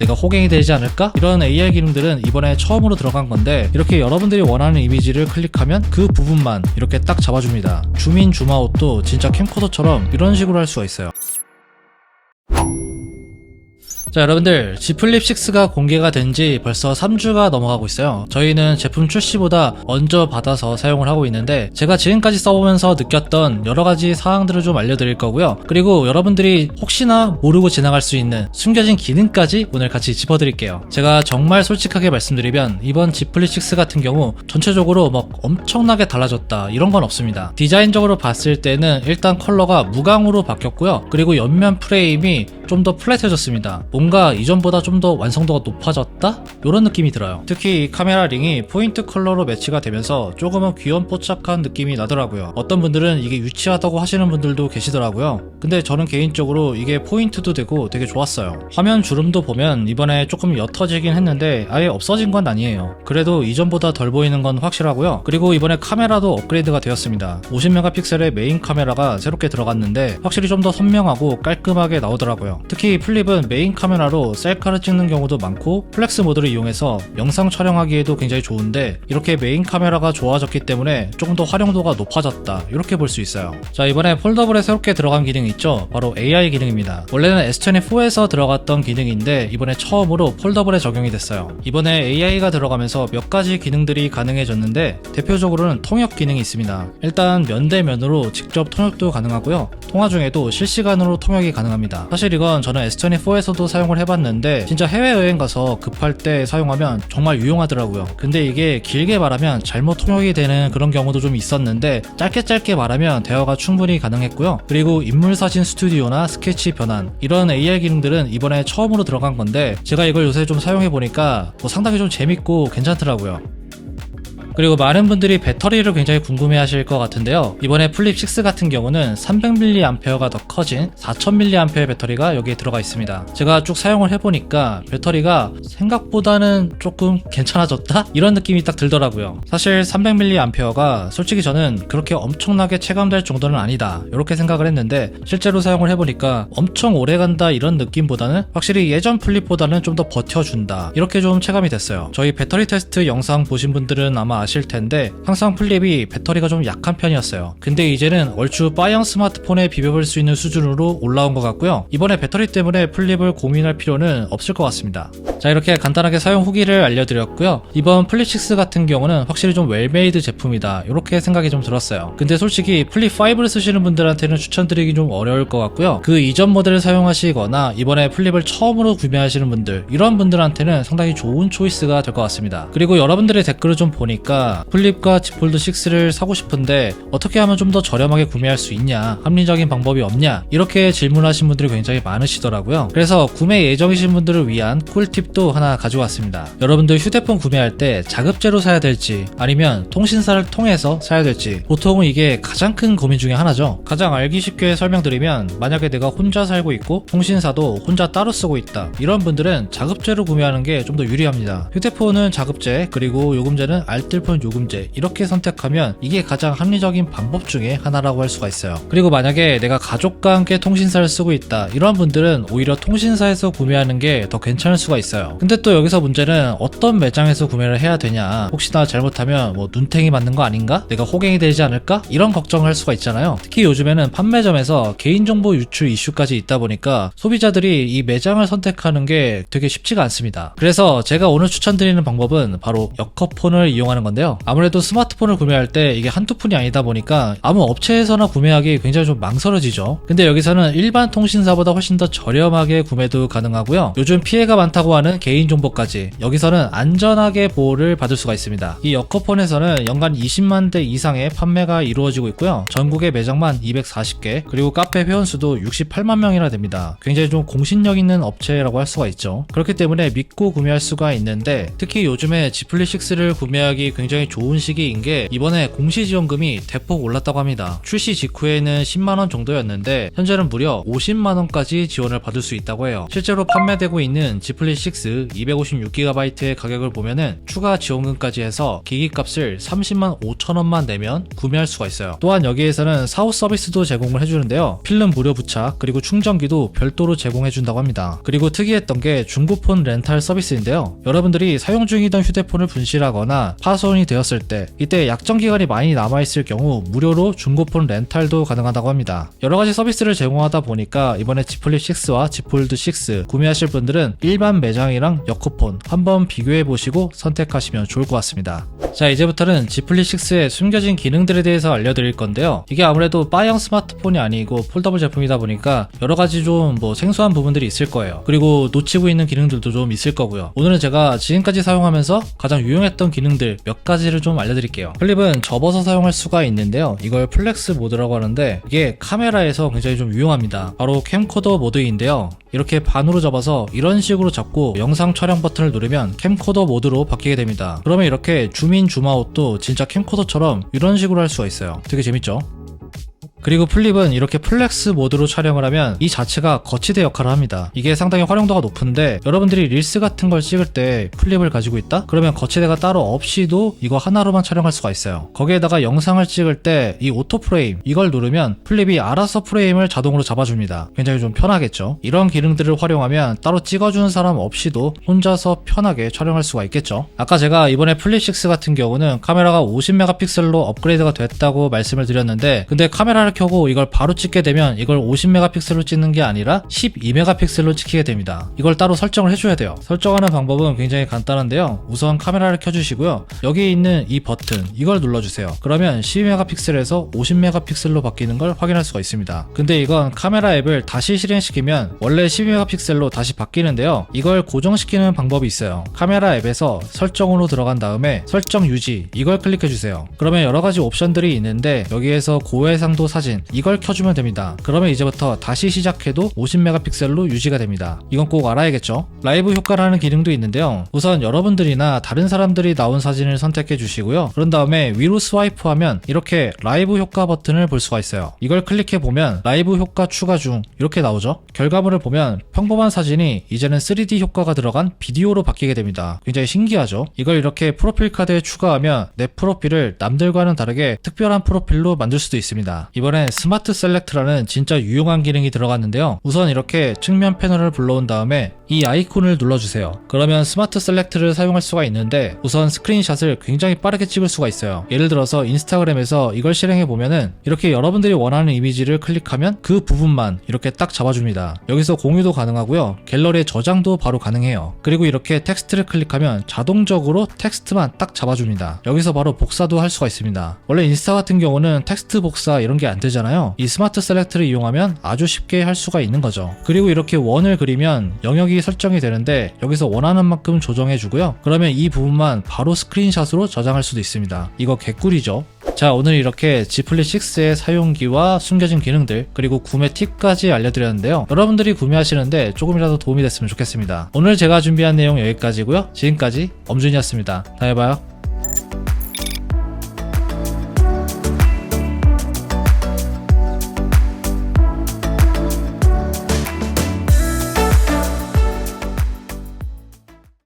내가 호갱이 되지 않을까? 이런 AR 기능들은 이번에 처음으로 들어간 건데 이렇게 여러분들이 원하는 이미지를 클릭하면 그 부분만 이렇게 딱 잡아줍니다. 줌인 줌아웃도 진짜 캠코더처럼 이런 식으로 할 수가 있어요. 자, 여러분들 G 플립 6가 공개가 된 지 벌써 3주가 넘어가고 있어요. 저희는 제품 출시보다 먼저 받아서 사용을 하고 있는데 제가 지금까지 써보면서 느꼈던 여러가지 사항들을 좀 알려드릴 거고요. 그리고 여러분들이 혹시나 모르고 지나갈 수 있는 숨겨진 기능까지 오늘 같이 짚어드릴게요. 제가 정말 솔직하게 말씀드리면 이번 G 플립 6 같은 경우 전체적으로 막 엄청나게 달라졌다 이런 건 없습니다. 디자인적으로 봤을 때는 일단 컬러가 무광으로 바뀌었고요. 그리고 옆면 프레임이 좀 더 플랫해졌습니다. 뭔가 이전보다 좀 더 완성도가 높아졌다? 이런 느낌이 들어요. 특히 이 카메라 링이 포인트 컬러로 매치가 되면서 조금은 귀염뽀짝한 느낌이 나더라고요. 어떤 분들은 이게 유치하다고 하시는 분들도 계시더라고요. 근데 저는 개인적으로 이게 포인트도 되고 되게 좋았어요. 화면 주름도 보면 이번에 조금 옅어지긴 했는데 아예 없어진 건 아니에요. 그래도 이전보다 덜 보이는 건 확실하고요. 그리고 이번에 카메라도 업그레이드가 되었습니다. 50메가픽셀의 메인 카메라가 새롭게 들어갔는데 확실히 좀 더 선명하고 깔끔하게 나오더라고요. 특히 플립은 메인 카메라로 셀카를 찍는 경우도 많고 플렉스 모드를 이용해서 영상 촬영하기에도 굉장히 좋은데 이렇게 메인 카메라가 좋아졌기 때문에 조금 더 활용도가 높아졌다 이렇게 볼 수 있어요. 자, 이번에 폴더블에 새롭게 들어간 기능이 있죠. 바로 AI 기능입니다. 원래는 S24에서 들어갔던 기능인데 이번에 처음으로 폴더블에 적용이 됐어요. 이번에 AI가 들어가면서 몇 가지 기능들이 가능해졌는데 대표적으로는 통역 기능이 있습니다. 일단 면대면으로 직접 통역도 가능하고요. 통화 중에도 실시간으로 통역이 가능합니다. 사실 이건 저는 S24에서도 사용을 해봤는데 진짜 해외여행 가서 급할 때 사용하면 정말 유용하더라고요. 근데 이게 길게 말하면 잘못 통역이 되는 그런 경우도 좀 있었는데 짧게 말하면 대화가 충분히 가능했고요. 그리고 인물사진 스튜디오나 스케치 변환 이런 AR 기능들은 이번에 처음으로 들어간 건데 제가 이걸 요새 좀 사용해보니까 상당히 좀 재밌고 괜찮더라고요. 그리고 많은 분들이 배터리를 굉장히 궁금해 하실 것 같은데요. 이번에 플립 6 같은 경우는 300mAh가 더 커진 4000mAh 배터리가 여기에 들어가 있습니다. 제가 쭉 사용을 해보니까 배터리가 생각보다는 조금 괜찮아졌다? 이런 느낌이 딱 들더라고요. 사실 300mAh가 솔직히 저는 그렇게 엄청나게 체감될 정도는 아니다 이렇게 생각을 했는데 실제로 사용을 해보니까 엄청 오래간다 이런 느낌보다는 확실히 예전 플립보다는 좀 더 버텨준다 이렇게 좀 체감이 됐어요. 저희 배터리 테스트 영상 보신 분들은 아마 아실 텐데 항상 플립이 배터리가 좀 약한 편이었어요. 근데 이제는 얼추 빠형 스마트폰에 비벼볼 수 있는 수준으로 올라온 것 같고요. 이번에 배터리 때문에 플립을 고민할 필요는 없을 것 같습니다. 자, 이렇게 간단하게 사용 후기를 알려드렸고요. 이번 플립 6 같은 경우는 확실히 좀 웰메이드 제품이다 이렇게 생각이 좀 들었어요. 근데 솔직히 플립 5를 쓰시는 분들한테는 추천드리기 좀 어려울 것 같고요. 그 이전 모델을 사용하시거나 이번에 플립을 처음으로 구매하시는 분들 이런 분들한테는 상당히 좋은 초이스가 될 것 같습니다. 그리고 여러분들의 댓글을 좀 보니까 플립과 Z 폴드 6를 사고 싶은데 어떻게 하면 좀 더 저렴하게 구매할 수 있냐, 합리적인 방법이 없냐 이렇게 질문하신 분들이 굉장히 많으시더라고요. 그래서 구매 예정이신 분들을 위한 꿀팁도 하나 가져왔습니다. 여러분들 휴대폰 구매할 때 자급제로 사야 될지 아니면 통신사를 통해서 사야 될지 보통은 이게 가장 큰 고민 중에 하나죠. 가장 알기 쉽게 설명드리면 만약에 내가 혼자 살고 있고 통신사도 혼자 따로 쓰고 있다 이런 분들은 자급제로 구매하는 게 좀 더 유리합니다. 휴대폰은 자급제 그리고 요금제는 알뜰폰 요금제 이렇게 선택하면 이게 가장 합리적인 방법 중에 하나라고 할 수가 있어요. 그리고 만약에 내가 가족과 함께 통신사를 쓰고 있다 이런 분들은 오히려 통신사에서 구매하는 게 더 괜찮을 수가 있어요. 근데 또 여기서 문제는 어떤 매장에서 구매를 해야 되냐, 혹시나 잘못하면 눈탱이 맞는 거 아닌가? 내가 호갱이 되지 않을까? 이런 걱정을 할 수가 있잖아요. 특히 요즘에는 판매점에서 개인정보 유출 이슈까지 있다 보니까 소비자들이 이 매장을 선택하는 게 되게 쉽지가 않습니다. 그래서 제가 오늘 추천드리는 방법은 바로 여커폰을 이용하는 건데요. 아무래도 스마트폰을 구매할 때 이게 한두 푼이 아니다 보니까 아무 업체에서나 구매하기 굉장히 좀 망설여지죠. 근데 여기서는 일반 통신사보다 훨씬 더 저렴하게 구매도 가능하고요. 요즘 피해가 많다고 하는 개인정보까지 여기서는 안전하게 보호를 받을 수가 있습니다. 이 여커폰에서는 연간 20만 대 이상의 판매가 이루어지고 있고요. 전국의 매장만 240개 그리고 카페 회원수도 68만 명이나 됩니다. 굉장히 좀 공신력 있는 업체라고 할 수가 있죠. 그렇기 때문에 믿고 구매할 수가 있는데 특히 요즘에 G 플립 6를 구매하기 굉장히 좋은 시기인 게 이번에 공시지원금이 대폭 올랐다고 합니다. 출시 직후에는 10만원 정도였는데 현재는 무려 50만원까지 지원을 받을 수 있다고 해요. 실제로 판매되고 있는 G 플립 G 플립 6 256GB의 가격을 보면은 추가 지원금까지 해서 기기값을 305,000원만 내면 구매할 수가 있어요. 또한 여기에서는 사후 서비스도 제공을 해주는데요. 필름 무료 부착 그리고 충전기도 별도로 제공해준다고 합니다. 그리고 특이했던 게 중고폰 렌탈 서비스인데요. 여러분들이 사용 중이던 휴대폰을 분실하거나 파손이 되었을 때 이때 약정 기간이 많이 남아있을 경우 무료로 중고폰 렌탈도 가능하다고 합니다. 여러가지 서비스를 제공하다 보니까 이번에 G 플립 6와 G 폴드 6 구매하실 분들은 일반 매장이랑 여코폰 한번 비교해보시고 선택하시면 좋을 것 같습니다. 자, 이제부터는 G 플립 6의 숨겨진 기능들에 대해서 알려드릴 건데요. 이게 아무래도 바형 스마트폰이 아니고 폴더블 제품이다 보니까 여러가지 좀 생소한 부분들이 있을 거예요. 그리고 놓치고 있는 기능들도 좀 있을 거고요. 오늘은 제가 지금까지 사용하면서 가장 유용했던 기능들 몇 가지를 좀 알려드릴게요. 플립은 접어서 사용할 수가 있는데요. 이걸 플렉스 모드라고 하는데 이게 카메라에서 굉장히 좀 유용합니다. 바로 캠코더 모드인데요. 이렇게 반으로 접어서 이런 식으로 잡고 영상 촬영 버튼을 누르면 캠코더 모드로 바뀌게 됩니다. 그러면 이렇게 줌인 줌아웃도 진짜 캠코더처럼 이런 식으로 할 수가 있어요. 되게 재밌죠? 그리고 플립은 이렇게 플렉스 모드로 촬영을 하면 이 자체가 거치대 역할을 합니다. 이게 상당히 활용도가 높은데 여러분들이 릴스 같은 걸 찍을 때 플립을 가지고 있다? 그러면 거치대가 따로 없이도 이거 하나로만 촬영할 수가 있어요. 거기에다가 영상을 찍을 때 이 오토 프레임 이걸 누르면 플립이 알아서 프레임을 자동으로 잡아줍니다. 굉장히 좀 편하겠죠? 이런 기능들을 활용하면 따로 찍어주는 사람 없이도 혼자서 편하게 촬영할 수가 있겠죠? 아까 제가 이번에 플립 6 같은 경우는 카메라가 50메가픽셀로 업그레이드가 됐다고 말씀을 드렸는데 근데 카메라를 켜고 이걸 바로 찍게 되면 이걸 50메가픽셀로 찍는 게 아니라 12메가픽셀로 찍히게 됩니다. 이걸 따로 설정을 해줘야 돼요. 설정하는 방법은 굉장히 간단한데요. 우선 카메라를 켜주시고요. 여기 있는 이 버튼 이걸 눌러주세요. 그러면 12메가픽셀에서 50메가픽셀로 바뀌는 걸 확인할 수가 있습니다. 근데 이건 카메라 앱을 다시 실행시키면 원래 12메가픽셀로 다시 바뀌는데요. 이걸 고정시키는 방법이 있어요. 카메라 앱에서 설정으로 들어간 다음에 설정 유지 이걸 클릭해주세요. 그러면 여러가지 옵션들이 있는데 여기에서 고해상도 사진 이걸 켜주면 됩니다. 그러면 이제부터 다시 시작해도 50메가픽셀로 유지가 됩니다. 이건 꼭 알아야겠죠? 라이브 효과라는 기능도 있는데요. 우선 여러분들이나 다른 사람들이 나온 사진을 선택해 주시고요. 그런 다음에 위로 스와이프하면 이렇게 라이브 효과 버튼을 볼 수가 있어요. 이걸 클릭해 보면 라이브 효과 추가 중 이렇게 나오죠? 결과물을 보면 평범한 사진이 이제는 3D 효과가 들어간 비디오로 바뀌게 됩니다. 굉장히 신기하죠? 이걸 이렇게 프로필 카드에 추가하면 내 프로필을 남들과는 다르게 특별한 프로필로 만들 수도 있습니다. 이번엔 스마트 셀렉트라는 진짜 유용한 기능이 들어갔는데요. 우선 이렇게 측면 패널을 불러온 다음에 이 아이콘을 눌러주세요. 그러면 스마트 셀렉트를 사용할 수가 있는데 우선 스크린샷을 굉장히 빠르게 찍을 수가 있어요. 예를 들어서 인스타그램에서 이걸 실행해보면은 이렇게 여러분들이 원하는 이미지를 클릭하면 그 부분만 이렇게 딱 잡아줍니다. 여기서 공유도 가능하고요. 갤러리에 저장도 바로 가능해요. 그리고 이렇게 텍스트를 클릭하면 자동적으로 텍스트만 딱 잡아줍니다. 여기서 바로 복사도 할 수가 있습니다. 원래 인스타 같은 경우는 텍스트 복사 이런 게 안 되잖아요. 이 스마트 셀렉트를 이용하면 아주 쉽게 할 수가 있는 거죠. 그리고 이렇게 원을 그리면 영역이 설정이 되는데 여기서 원하는 만큼 조정해주고요. 그러면 이 부분만 바로 스크린샷으로 저장할 수도 있습니다. 이거 개꿀이죠. 자, 오늘 이렇게 G 플립 6의 사용기와 숨겨진 기능들 그리고 구매 팁까지 알려드렸는데요. 여러분들이 구매하시는데 조금이라도 도움이 됐으면 좋겠습니다. 오늘 제가 준비한 내용 여기까지고요. 지금까지 엄준이었습니다. 다음에 봐요.